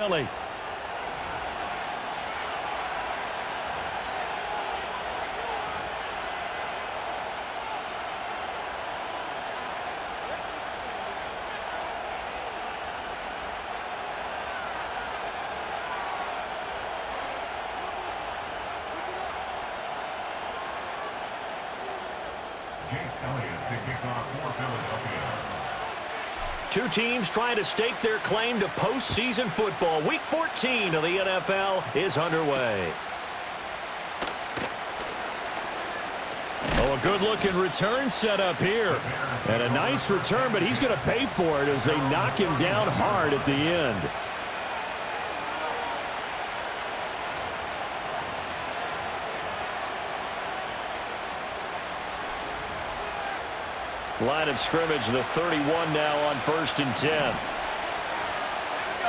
Philly. Two teams trying to stake their claim to postseason football. Week 14 of the NFL is underway. Oh, a good-looking return set up here. And a nice return, but he's going to pay for it as they knock him down hard at the end. Line of scrimmage, the 31 now on 1st and 10. Here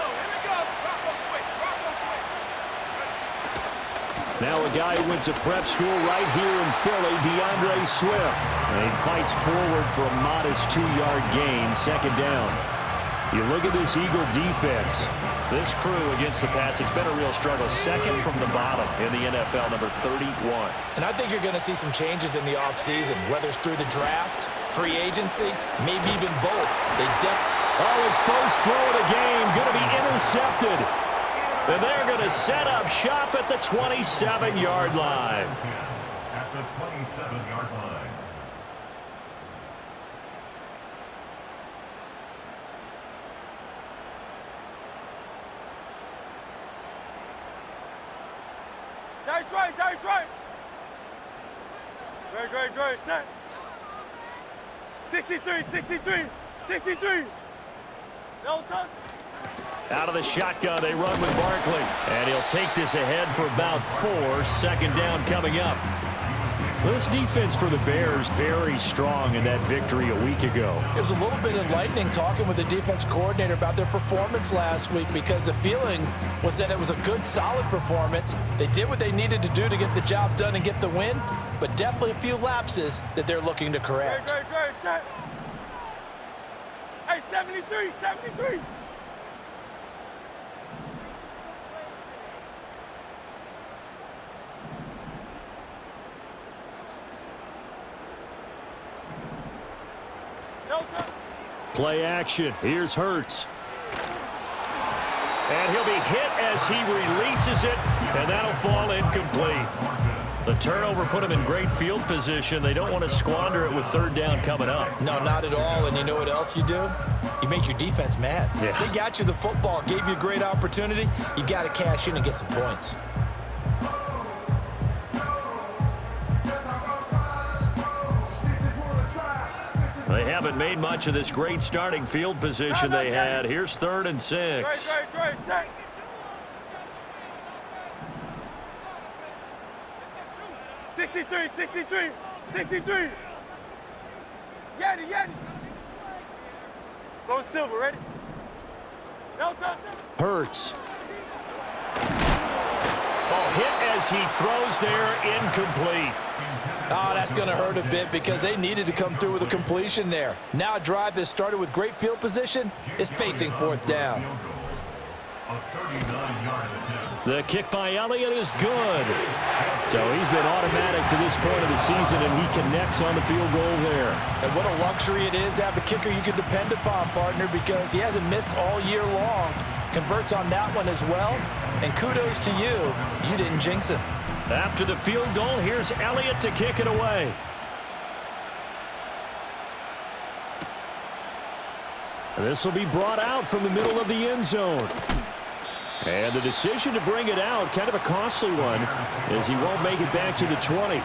we go. Rocco switch. Now a guy who went to prep school right here in Philly, DeAndre Swift. And he fights forward for a modest 2-yard gain, 2nd down. You look at this Eagle defense. This crew against the pass, it's been a real struggle. 2nd from the bottom in the NFL, number 31. And I think you're going to see some changes in the offseason, whether it's through the draft, free agency, maybe even both. His first throw of the game going to be intercepted. And they're going to set up shop at the 27-yard line. At the 27-yard line. That's right. Great. Set. 63. No touch. Out of the shotgun, they run with Barkley. And he'll take this ahead for about 4. 2nd down coming up. This defense for the Bears very strong in that victory a week ago. It was a little bit enlightening talking with the defense coordinator about their performance last week, because the feeling was that it was a good, solid performance. They did what they needed to do to get the job done and get the win, but definitely a few lapses that they're looking to correct. Great. Set. Hey, 73. Play action. Here's Hurts. And he'll be hit as he releases it, and that'll fall incomplete. The turnover put him in great field position. They don't want to squander it with 3rd down coming up. No, not at all. And you know what else you do? You make your defense mad. Yeah. They got you the football, gave you a great opportunity. You got to cash in and get some points. They haven't made much of this great starting field position they had. Here's 3rd and 6. Great. Set. 63. Yeti. Go Silver, ready? No touch. Hurts. Hit as he throws there, incomplete. Oh, that's going to hurt a bit because they needed to come through with a completion there. Now a drive that started with great field position is facing 4th down. The kick by Elliott is good. So he's been automatic to this point of the season, and he connects on the field goal there. And what a luxury it is to have a kicker you can depend upon, partner, because he hasn't missed all year long. Converts on that one as well. And kudos to you. You didn't jinx him. After the field goal, here's Elliott to kick it away. This will be brought out from the middle of the end zone. And the decision to bring it out, kind of a costly one, as he won't make it back to the 20.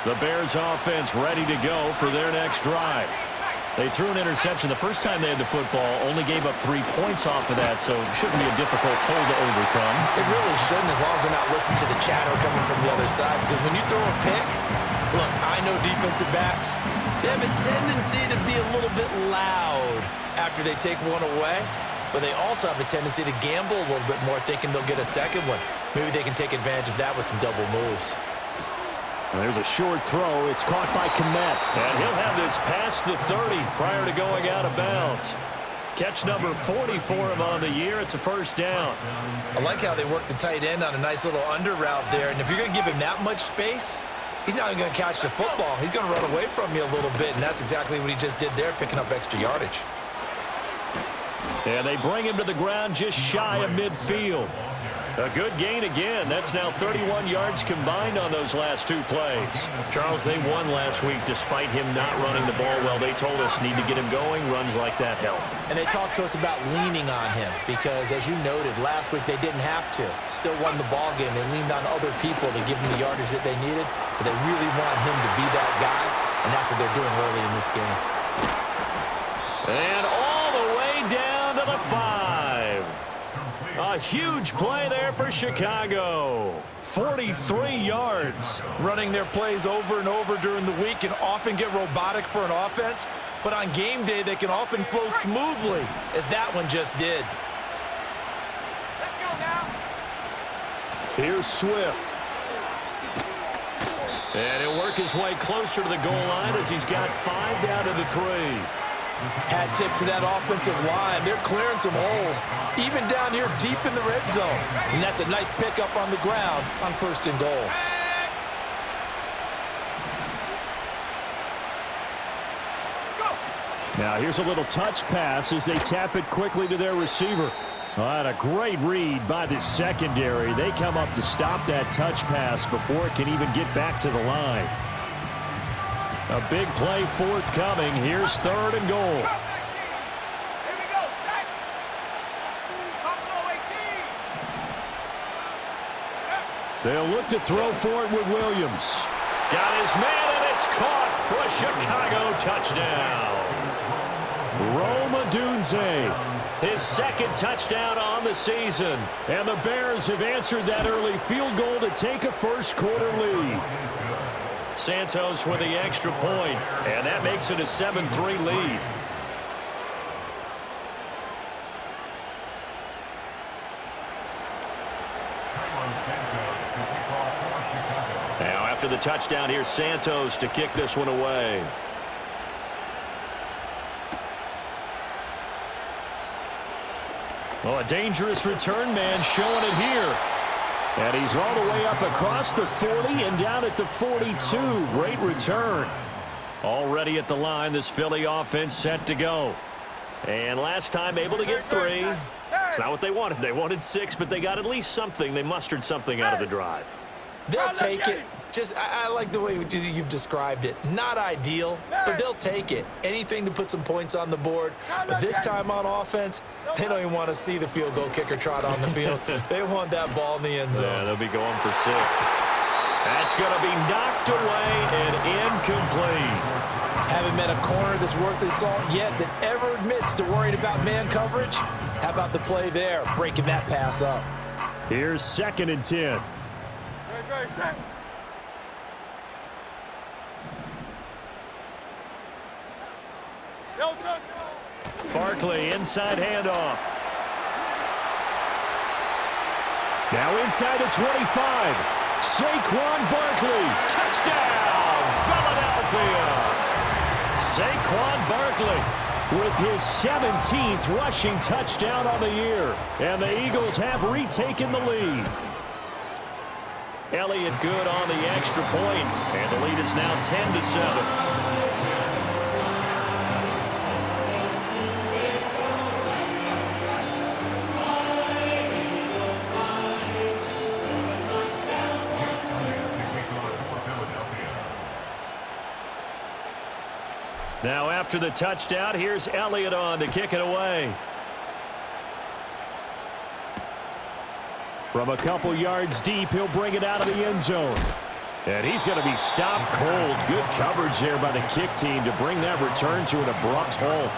The Bears offense ready to go for their next drive. They threw an interception the first time they had the football, only gave up 3 points off of that, so it shouldn't be a difficult hole to overcome. It really shouldn't, as long as they're not listening to the chatter coming from the other side, because when you throw a pick, look, I know defensive backs, they have a tendency to be a little bit loud after they take one away, but they also have a tendency to gamble a little bit more, thinking they'll get a second one. Maybe they can take advantage of that with some double moves. There's a short throw. It's caught by Komet. And he'll have this past the 30 prior to going out of bounds. Catch number 40 for him on the year. It's a first down. I like how they work the tight end on a nice little under route there. And if you're going to give him that much space, he's not even going to catch the football. He's going to run away from you a little bit, and that's exactly what he just did there, picking up extra yardage. And they bring him to the ground just shy of midfield. A good gain again. That's now 31 yards combined on those last two plays. Charles, they won last week despite him not running the ball well. They told us need to get him going. Runs like that help. And they talked to us about leaning on him because, as you noted, last week they didn't have to. Still won the ball game. They leaned on other people to give them the yardage that they needed, but they really want him to be that guy, and that's what they're doing early in this game. And all the way down to the 5. A huge play there for Chicago. 43 yards. Running their plays over and over during the week can often get robotic for an offense, but on game day they can often flow smoothly, as that one just did. Let's go now. Here's Swift. And he'll work his way closer to the goal line as he's got 5 down to the 3. Hat tip to that offensive line. They're clearing some holes, even down here deep in the red zone. And that's a nice pickup on the ground on 1st and goal. Now here's a little touch pass as they tap it quickly to their receiver. And a great read by the secondary. They come up to stop that touch pass before it can even get back to the line. A big play forthcoming. Here's 3rd and goal. Here we go, sack. Buffalo 18. They'll look to throw for it with Williams. Got his man, and it's caught for a Chicago touchdown. Rome Odunze, his 2nd touchdown on the season. And the Bears have answered that early field goal to take a first-quarter lead. Santos with the extra point, and that makes it a 7-3 lead. Now after the touchdown, here's Santos to kick this one away. Oh, a dangerous return man showing it here. And he's all the way up across the 40 and down at the 42. Great return. Already at the line, this Philly offense set to go. And last time able to get 3. It's not what they wanted. They wanted 6, but they got at least something. They mustered something out of the drive. They'll take it. I like the way you've described it. Not ideal, but they'll take it. Anything to put some points on the board. But this time on offense, they don't even want to see the field goal kicker trot on the field. They want that ball in the end zone. Yeah, they'll be going for 6. That's going to be knocked away and incomplete. Haven't met a corner that's worth his salt yet that ever admits to worrying about man coverage. How about the play there, breaking that pass up? Here's 2nd and 10. Very set. No touch. Barkley, inside handoff. Now inside the 25. Saquon Barkley. Touchdown, Philadelphia. Saquon Barkley with his 17th rushing touchdown on the year. And the Eagles have retaken the lead. Elliott good on the extra point. And the lead is now 10-7. Now after the touchdown, here's Elliott on to kick it away. From a couple yards deep, he'll bring it out of the end zone. And he's going to be stopped cold. Good coverage there by the kick team to bring that return to an abrupt halt.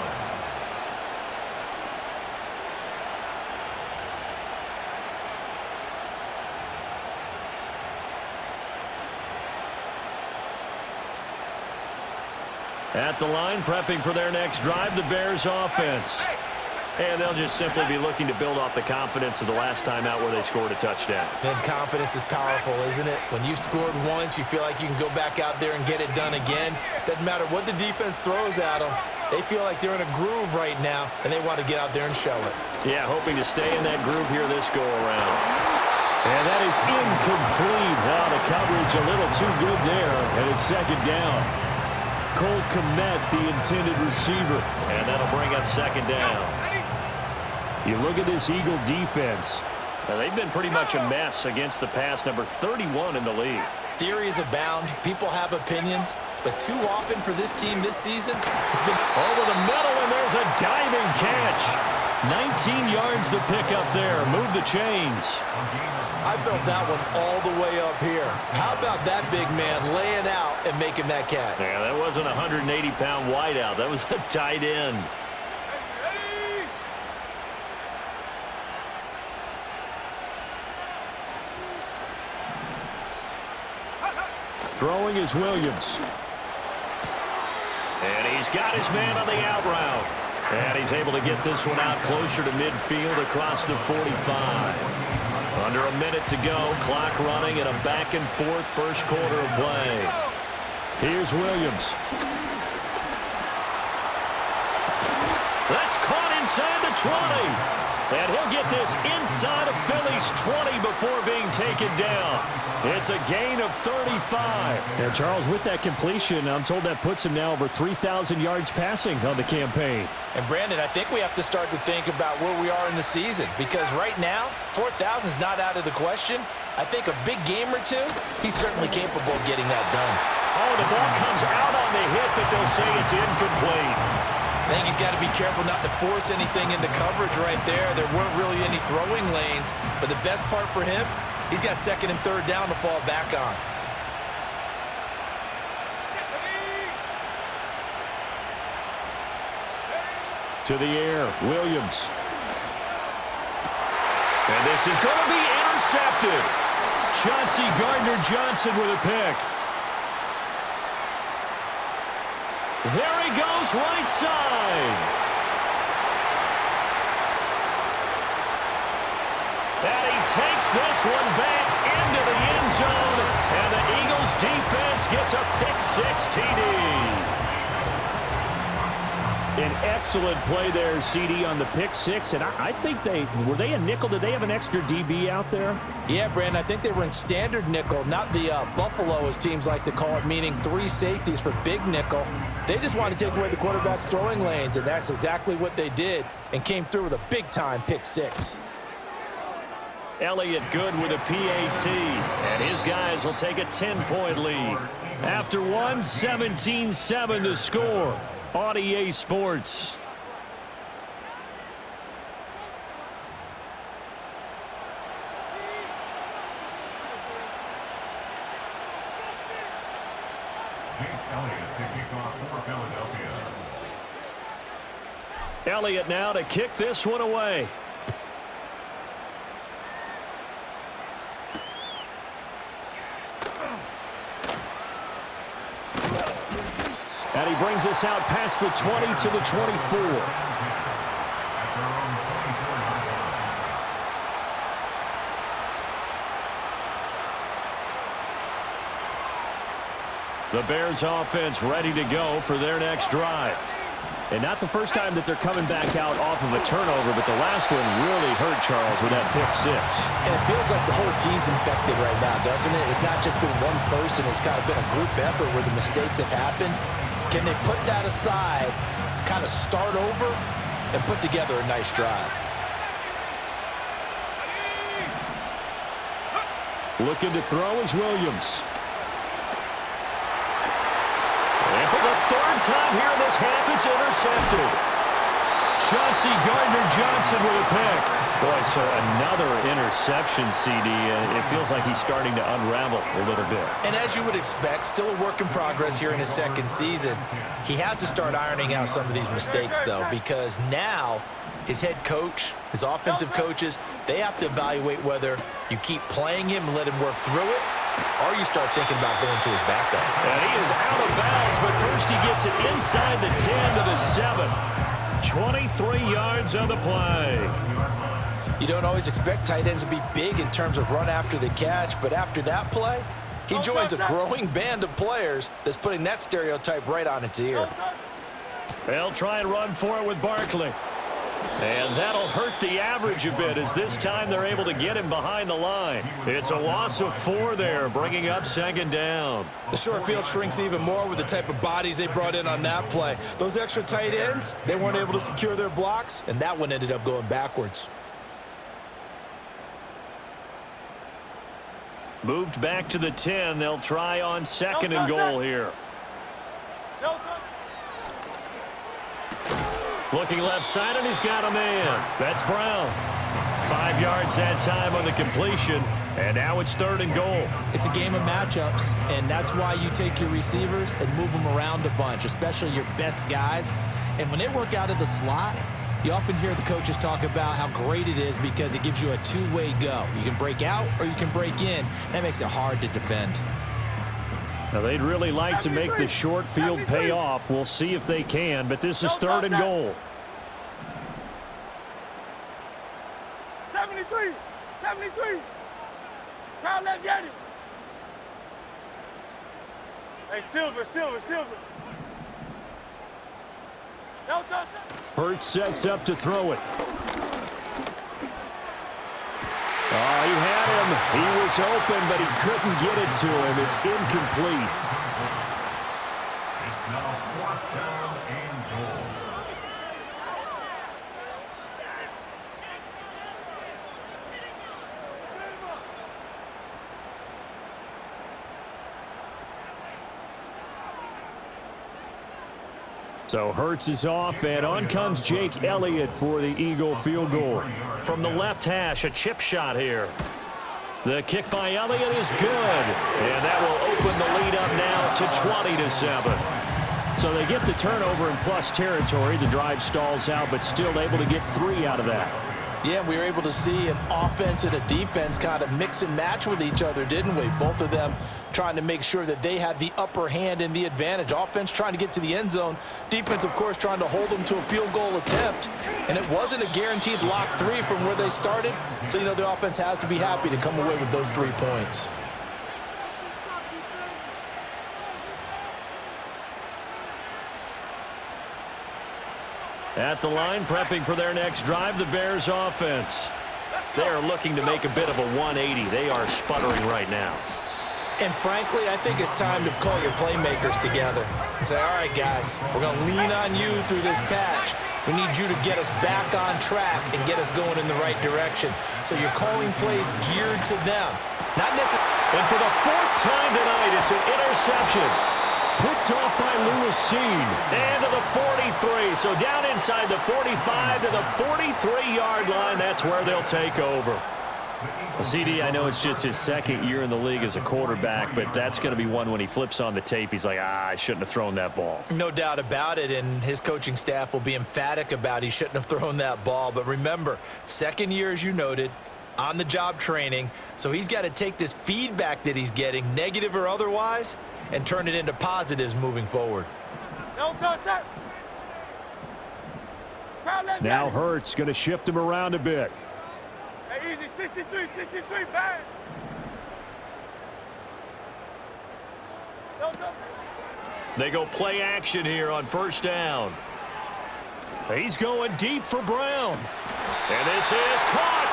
At the line, prepping for their next drive, the Bears offense. And they'll just simply be looking to build off the confidence of the last time out where they scored a touchdown. And confidence is powerful, isn't it? When you've scored once, you feel like you can go back out there and get it done again. Doesn't matter what the defense throws at them. They feel like they're in a groove right now, and they want to get out there and show it. Yeah, hoping to stay in that groove here this go-around. And that is incomplete. Now the coverage a little too good there, and it's second down. Cole Kmet, the intended receiver, and that'll bring up second down. You look at this Eagle defense. Now, they've been pretty much a mess against the pass, number 31 in the league. Theories abound. People have opinions. But too often for this team this season has been over the middle, and there's a diving catch. 19 yards the pick up there. Move the chains. I felt that one all the way up here. How about that big man laying out and making that catch? Yeah, that wasn't a 180-pound wideout. That was a tight end. Throwing is Williams. And he's got his man on the out route. And he's able to get this one out closer to midfield across the 45. Under a minute to go. Clock running and a back-and-forth first quarter of play. Here's Williams. That's caught inside the 20. And he'll get this inside of Philly's 20 before being taken down. It's a gain of 35. And Charles, with that completion, I'm told that puts him now over 3,000 yards passing on the campaign. And Brandon, I think we have to start to think about where we are in the season, because right now, 4,000 is not out of the question. I think a big game or two, he's certainly capable of getting that done. Oh, the ball comes out on the hit, but they'll say it's incomplete. I think he's got to be careful not to force anything into coverage right there. There weren't really any throwing lanes, but the best part for him, he's got second and third down to fall back on. To the air, Williams. And this is going to be intercepted. Chauncey Gardner-Johnson with a pick. There he goes, right side. And he takes this one back into the end zone. And the Eagles defense gets a pick-six TD. An excellent play there, CD, on the pick-six. And I think were they a nickel? Did they have an extra DB out there? Yeah, Brandon, I think they were in standard nickel, not the Buffalo, as teams like to call it, meaning three safeties for big nickel. They just wanted to take away the quarterback's throwing lanes, and that's exactly what they did, and came through with a big-time pick-six. Elliott good with a PAT, and his guys will take a 10-point lead. After one, 17-7 the score on EA Sports. Elliott now to kick this one away. And he brings us out past the 20 to the 24. The Bears offense ready to go for their next drive. And not the first time that they're coming back out off of a turnover, but the last one really hurt, Charles, with that pick-six. And it feels like the whole team's infected right now, doesn't it? It's not just been one person. It's kind of been a group effort where the mistakes have happened. Can they put that aside, kind of start over, and put together a nice drive? Looking to throw is Williams. And for the third time here in this half, it's intercepted. Chauncey Gardner-Johnson with a pick. Boy, so another interception, CD. It feels like he's starting to unravel a little bit. And as you would expect, still a work in progress here in his second season. He has to start ironing out some of these mistakes, though, because now his head coach, his offensive coaches, they have to evaluate whether you keep playing him and let him work through it, or you start thinking about going to his backup. And he is out of bounds, but first he gets it inside the 10 to the 7. 23 yards on the play. You don't always expect tight ends to be big in terms of run after the catch, but after that play, he joins a growing band of players that's putting that stereotype right on its ear. They'll try and run for it with Barkley. And that'll hurt the average a bit as this time they're able to get him behind the line. It's a loss of 4 there, bringing up second down. The short field shrinks even more with the type of bodies they brought in on that play. Those extra tight ends, they weren't able to secure their blocks, and that one ended up going backwards. Moved back to the 10. They'll try on second and goal here. Looking left side, and he's got a man. That's Brown. 5 yards that time on the completion, and now it's third and goal. It's a game of matchups, and that's why you take your receivers and move them around a bunch, especially your best guys. And when they work out of the slot, you often hear the coaches talk about how great it is because it gives you a two-way go. You can break out or you can break in. That makes it hard to defend. Now, they'd really like to make the short field pay off. We'll see if they can, but this is third and goal. 73, 73. Crowd, let's get it. Hey, Silver. No touch. Hurts sets up to throw it. Oh, he had him. He was open, but he couldn't get it to him. It's incomplete. It's now 4th down and goal. So Hurts is off, and on comes Jake Elliott for the Eagle field goal. From the left hash, a chip shot here. The kick by Elliott is good, and that will open the lead up now to 20-7. So they get the turnover in plus territory. The drive stalls out, but still able to get 3 out of that. Yeah, we were able to see an offense and a defense kind of mix and match with each other, didn't we? Both of them trying to make sure that they had the upper hand and the advantage. Offense trying to get to the end zone. Defense, of course, trying to hold them to a field goal attempt. And it wasn't a guaranteed lock 3 from where they started. So, you know, the offense has to be happy to come away with those 3 points. At the line, prepping for their next drive, the Bears offense. They are looking to make a bit of a 180. They are sputtering right now. And frankly, I think it's time to call your playmakers together and say, all right, guys, we're going to lean on you through this patch. We need you to get us back on track and get us going in the right direction. So you're calling plays geared to them. Not necessarily. And for the 4th time tonight, it's an interception. Picked off by Lewisine. And to the 43. So down inside the 45 to the 43-yard line. That's where they'll take over. CD, I know it's just his 2nd year in the league as a quarterback, but that's going to be one when he flips on the tape. He's like, I shouldn't have thrown that ball. No doubt about it, and his coaching staff will be emphatic about he shouldn't have thrown that ball. But remember, 2nd year, as you noted, on-the-job training, so he's got to take this feedback that he's getting, negative or otherwise, and turn it into positives moving forward. No touch. Now Hurts going to shift him around a bit. Hey, easy, 63, bang. No touch. They go play action here on 1st down. He's going deep for Brown. And this is caught.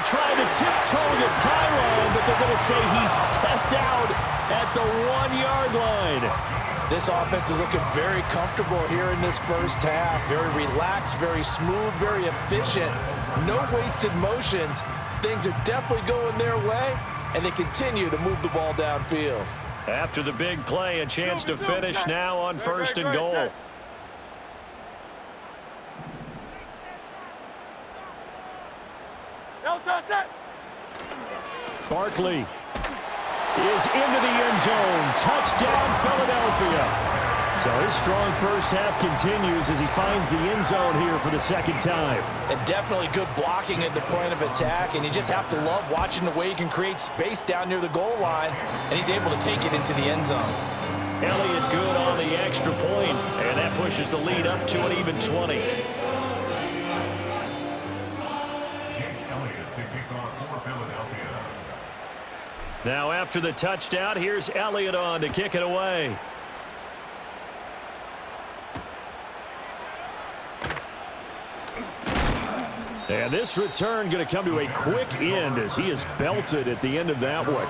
Trying to tiptoe the pylon, but they're going to say he stepped out at the 1-yard line. This offense is looking very comfortable here in this first half. Very relaxed, very smooth, very efficient. No wasted motions. Things are definitely going their way, and they continue to move the ball downfield. After the big play, a chance to finish now on 1st and goal. Barkley is into the end zone. Touchdown, Philadelphia. So his strong first half continues as he finds the end zone here for the 2nd time. And definitely good blocking at the point of attack, and you just have to love watching the way he can create space down near the goal line, and he's able to take it into the end zone. Elliott good on the extra point, and that pushes the lead up to an even 20. Now after the touchdown, here's Elliott on to kick it away. And this return going to come to a quick end as he is belted at the end of that one.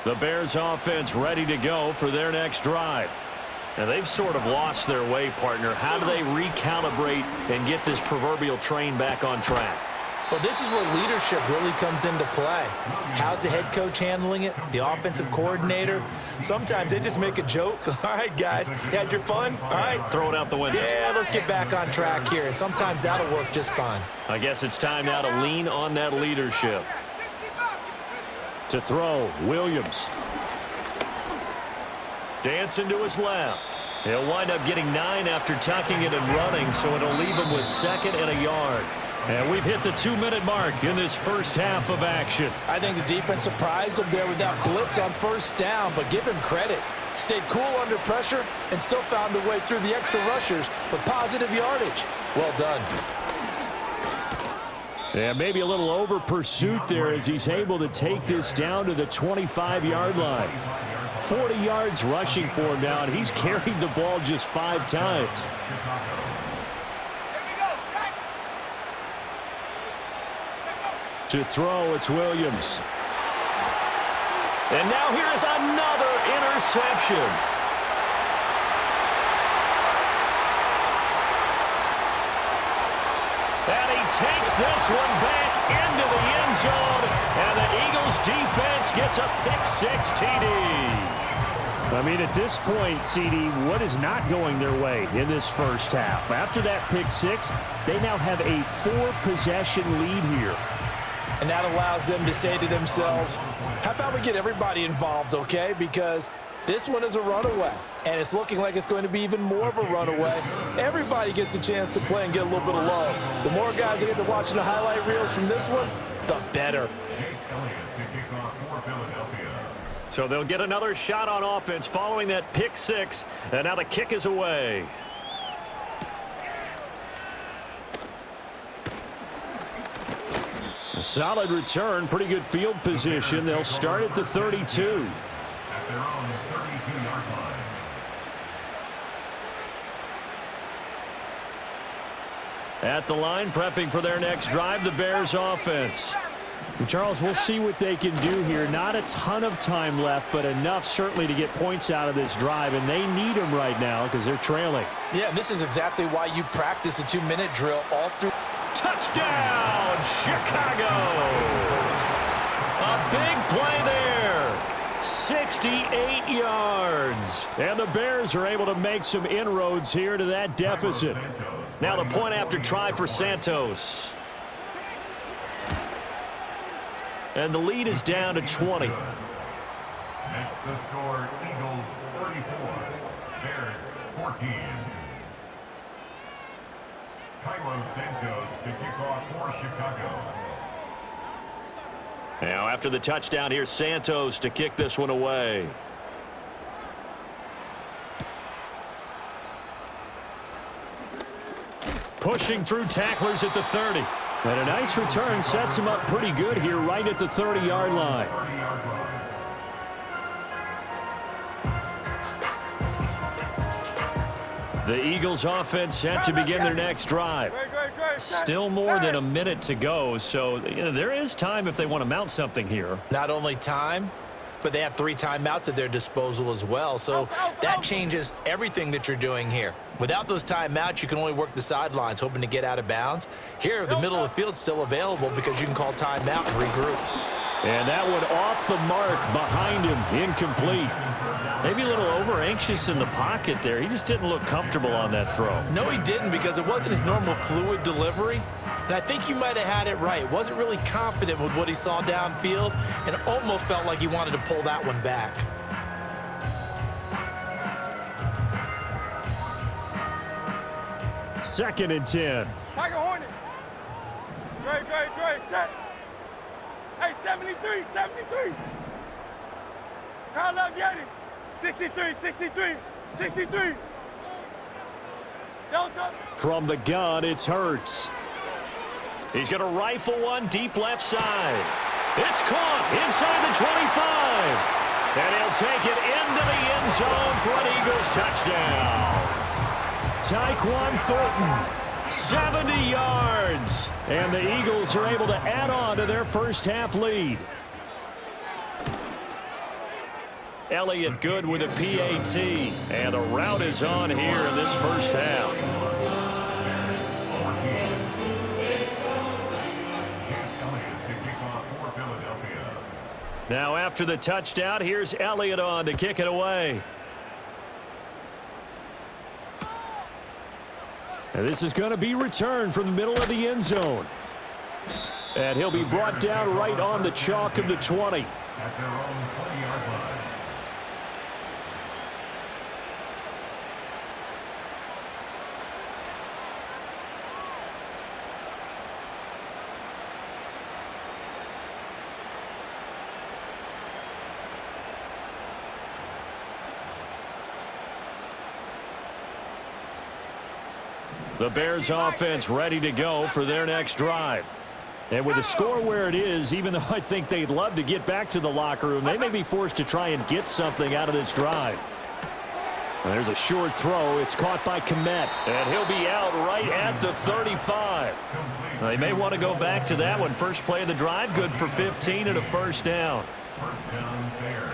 The Bears offense ready to go for their next drive. Now they've sort of lost their way, partner. How do they recalibrate and get this proverbial train back on track? Well, this is where leadership really comes into play. How's the head coach handling it? The offensive coordinator? Sometimes they just make a joke. All right, guys, you had your fun? All right. Throw it out the window. Yeah, let's get back on track here. And sometimes that'll work just fine. I guess it's time now to lean on that leadership. To throw, Williams. Dancing to his left. He'll wind up getting 9 after tucking it and running, so it'll leave him with 2nd and a yard. And we've hit the 2-minute mark in this first half of action. I think the defense surprised him there with that blitz on first down, but give him credit. Stayed cool under pressure and still found a way through the extra rushers for positive yardage. Well done. Yeah, maybe a little over pursuit there as he's able to take this down to the 25-yard line. 40 yards rushing for him now, and he's carried the ball just 5 times. To throw, it's Williams. And now here is another interception. And he takes this one back into the end zone. And the Eagles defense gets a pick-6 TD. I mean, at this point, CD, what is not going their way in this first half? After that pick-6, they now have a 4-possession lead here. And that allows them to say to themselves, how about we get everybody involved, okay? Because this one is a runaway, and it's looking like it's going to be even more of a runaway. Everybody gets a chance to play and get a little bit of love. The more guys that get to watching the highlight reels from this one, the better. So they'll get another shot on offense following that pick-6, and now the kick is away. A solid return, pretty good field position. They'll start at the 32. At their own 32-yard line. At the line, prepping for their next drive, the Bears offense. And Charles, we'll see what they can do here. Not a ton of time left, but enough certainly to get points out of this drive, and they need them right now because they're trailing. Yeah, and this is exactly why you practice a 2-minute drill all through. Touchdown, Chicago! A big play there. 68 yards. And the Bears are able to make some inroads here to that deficit. Now the point after try for Santos. And the lead is down to 20. Next the score, Eagles 34, Bears 14. Carlos Santos to kick off for Chicago. Now after the touchdown, here's Santos to kick this one away. Pushing through tacklers at the 30. And a nice return sets him up pretty good here right at the 30-yard line. The Eagles offense set to begin their next drive. Still more than a minute to go, so there is time if they want to mount something here. Not only time, but they have 3 timeouts at their disposal as well. So that changes everything that you're doing here. Without those timeouts, you can only work the sidelines, hoping to get out of bounds. Here, the middle of the field's still available because you can call timeout and regroup. And that one off the mark behind him, incomplete. Maybe a little over-anxious in the pocket there. He just didn't look comfortable on that throw. No, he didn't, because it wasn't his normal fluid delivery. And I think you might have had it right. Wasn't really confident with what he saw downfield and almost felt like he wanted to pull that one back. Second and 10. Tiger Hornet. Great. Set. Hey, 73. Kyle Love Yeti. 63, 63, 63. Don't touch. From the gun, it's Hurts. He's going to rifle one deep left side. It's caught inside the 25. And he'll take it into the end zone for an Eagles touchdown. Tyquan Thornton, 70 yards. And the Eagles are able to add on to their first half lead. Elliott good with a PAT. And the route is on here in this first half. Now after the touchdown, here's Elliott on to kick it away. And this is going to be returned from the middle of the end zone. And he'll be brought down right on the chalk of the 20. At their own 20-yard line. The Bears offense ready to go for their next drive. And with the score where it is, even though I think they'd love to get back to the locker room, they may be forced to try and get something out of this drive. And there's a short throw. It's caught by Kmet. And he'll be out right at the 35. They may want to go back to that one. First play of the drive, good for 15 and a first down. First down, Bears.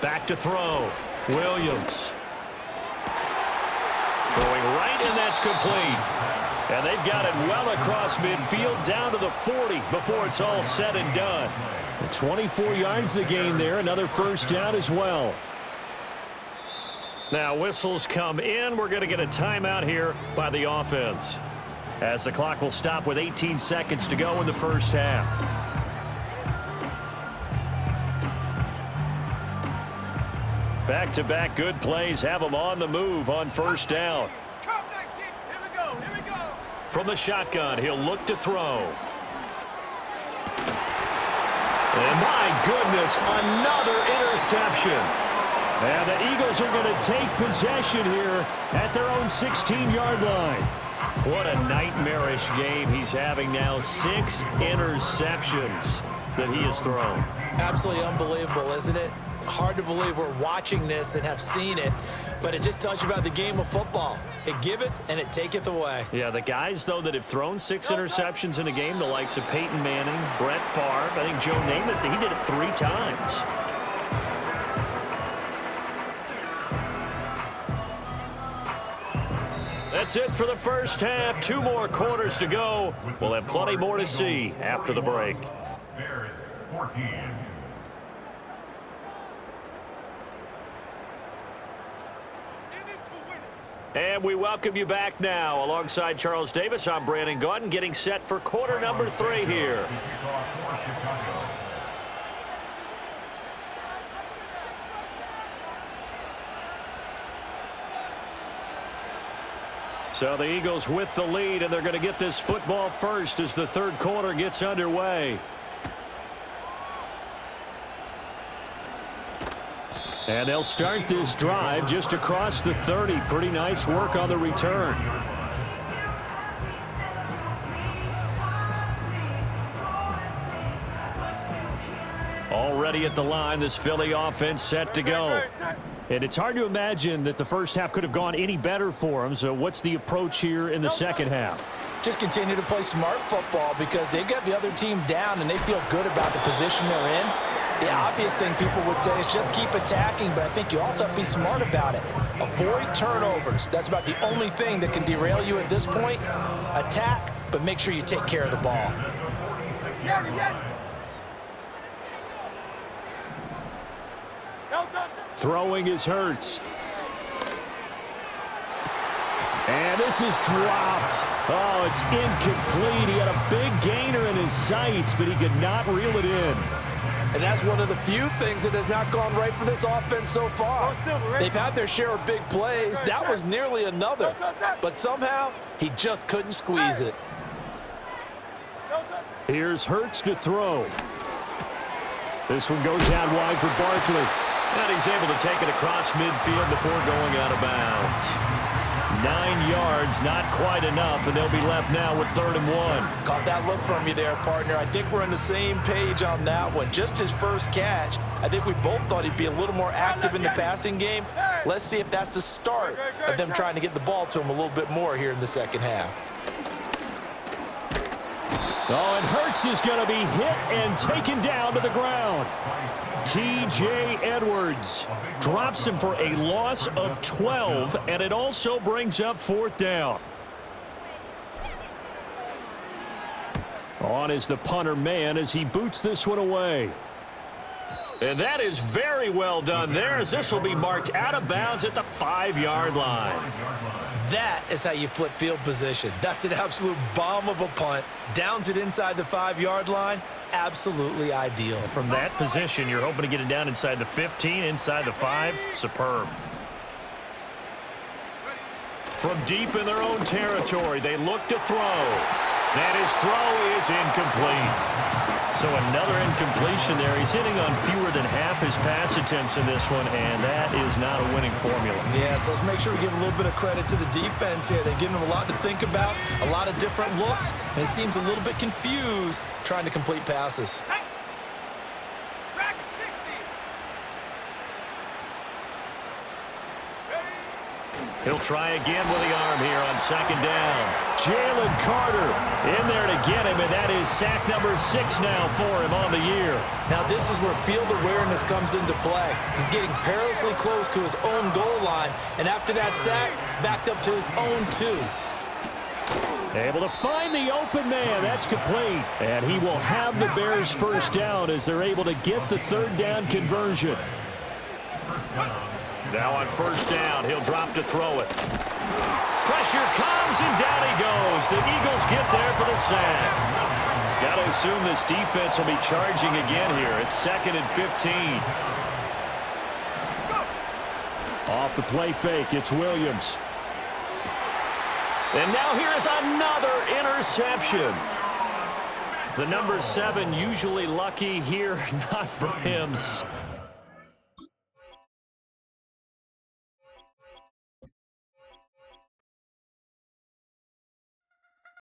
Back to throw. Williams. Throwing right, and that's complete. And they've got it well across midfield down to the 40 before it's all said and done. 24 yards to gain there. Another first down as well. Now whistles come in. We're going to get a timeout here by the offense, as the clock will stop with 18 seconds to go in the first half. Back-to-back good plays have them on the move on first down. From the shotgun, he'll look to throw. And my goodness, another interception. And the Eagles are going to take possession here at their own 16-yard line. What a nightmarish game he's having now. 6 interceptions that he has thrown. Absolutely unbelievable, isn't it? Hard to believe we're watching this and have seen it, but it just tells you about the game of football. It giveth and it taketh away. Yeah, the guys, though, that have thrown 6 interceptions in a game, the likes of Peyton Manning, Brett Favre, I think Joe Namath, he did it 3 times. That's it for the first half. 2 more quarters to go. We'll have plenty more to see after the break. Bears 14. And we welcome you back now. Alongside Charles Davis, I'm Brandon Gaudin, getting set for quarter number 3 here. So the Eagles with the lead, and they're going to get this football first as the third quarter gets underway. And they'll start this drive just across the 30. Pretty nice work on the return. Already at the line, this Philly offense set to go. And it's hard to imagine that the first half could have gone any better for them. So what's the approach here in the second half? Just continue to play smart football because they got the other team down and they feel good about the position they're in. The obvious thing people would say is just keep attacking, but I think you also have to be smart about it. Avoid turnovers. That's about the only thing that can derail you at this point. Attack, but make sure you take care of the ball. Throwing is Hurts. And this is dropped. Oh, it's incomplete. He had a big gainer in his sights, but he could not reel it in. And that's one of the few things that has not gone right for this offense so far. They've had their share of big plays. That was nearly another. But somehow, he just couldn't squeeze it. Here's Hurts to throw. This one goes out wide for Barkley. And he's able to take it across midfield before going out of bounds. 9 yards, not quite enough, and they'll be left now with 3rd and 1. Caught that look from you there, partner. I think we're on the same page on that one. Just his first catch. I think we both thought he'd be a little more active in the passing game. Let's see if that's the start of them trying to get the ball to him a little bit more here in the second half. Oh, and Hurts is going to be hit and taken down to the ground. T.J. Edwards drops him for a loss of 12, and it also brings up 4th down. On is the punter man as he boots this one away. And that is very well done there, as this will be marked out of bounds at the 5-yard line. That is how you flip field position. That's an absolute bomb of a punt. Downs it inside the 5-yard line. Absolutely ideal. From that position, you're hoping to get it down inside the 15, inside the 5. Superb. From deep in their own territory, they look to throw. And his throw is incomplete. So another incompletion there. He's hitting on fewer than half his pass attempts in this one, and that is not a winning formula. Yeah, so let's make sure we give a little bit of credit to the defense here. They're giving him a lot to think about, a lot of different looks, and he seems a little bit confused trying to complete passes. He'll try again with the arm here on 2nd down. Jalen Carter in there to get him, and that is sack number 6 now for him on the year. Now this is where field awareness comes into play. He's getting perilously close to his own goal line, and after that sack, backed up to his own 2. Able to find the open man. That's complete. And he will have the Bears' 1st down as they're able to get the 3rd down conversion. Now on 1st down, he'll drop to throw it. Pressure comes, and down he goes. The Eagles get there for the sack. Got to assume this defense will be charging again here. It's 2nd and 15. Off the play fake, it's Williams. And now here's another interception. The number 7 usually lucky here, not for him.